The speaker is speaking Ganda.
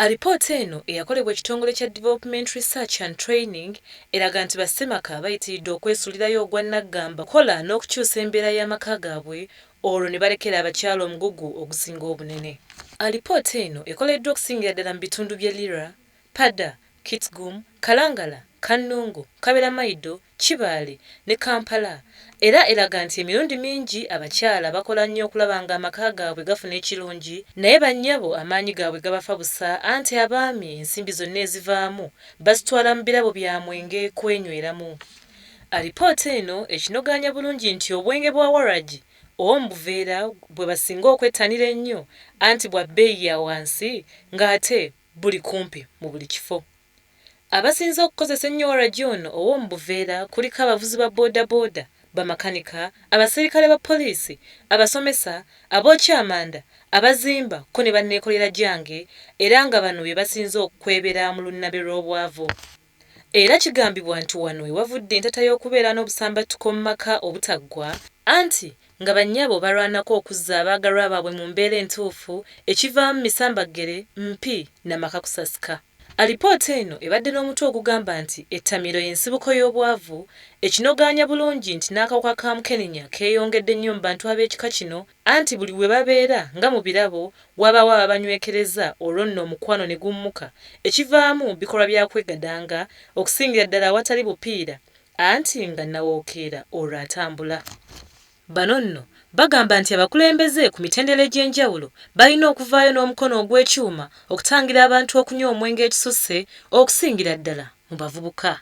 Alipoota eno eyakolebwa ekitongole kya Development Research and Training eraga nti bassemaka bayitiridde okwesulirayo ogwa naggamba kola n'okukyusa embeera y'amaka gaabwe olwo ne balekera abakyala omugugu ogusinga obunene. Alipoota eno ekoleddwa okusingira ddala mu bitundu bya Lira, Pada, Kitgum, Kalangala, Kanungu, Kaberamaido, Kibaale ne Kampala era eraga nti emirundi mingi abakyala bakola nnyo okulaba nga amaka gaabwe gafuna ekirungi naye bannyabo amaanyi gaabwe gabafa busa anti abaami ensimbi zonna ezivaamu bazitwala mu birabo bya mwenge kwenyweramu. Alipoota eno ekinogaanya bulungi nti obwenge bwa waragi ow'omu buveera bwe basinga okwettanira ennyo anti bwa bbeeyi ya wansi ng'ate buli kumpi mu buli kifo. Abasinze okukozesa ennyo waragi ono ow'omu buveera kuliko abavuzi ba boodabooda, bamakanika, abaserikale ba poliisi, abasomesa, abookyamanda, abazimba ko ne banneekolera gyange era nga bano be basinze okukwebera mu lunnabe lw'obwavu. Era kigambibwa nti wano we wavudde entata y'okubeera n'obusambattuko mu maka obutaggwa anti nga bannyabo balwanako okuzza abaagalwa baabwe mu mbeera entuufu ekivaamu misambaggere, mpi n'amaka kusasika. Alipoota eno ebadde n'omutwe ogugamba nti ettamiro y'ensibuko y'obwavu ekinogaanya bulungi nti n'akawuka ka mukenenya keeyongedde nnyo mu bantu ab'ekika kino anti buli we babeera nga mu birabo wabaawo ababanywekereza olwo nno omukwano ne gummuka ekivaamu bikolwa bya kwegadanga okusingira ddala awatali bupiira anti nga nawookeera olwo atambula. Bano nno bagamba nti abakulembeze ku mitendera egy'enjawulo balina okuvaayo n'omukono ogw'ekyuma okutangira abantu okunywa omwenge ekisusse okusingira ddala mu bavubuka.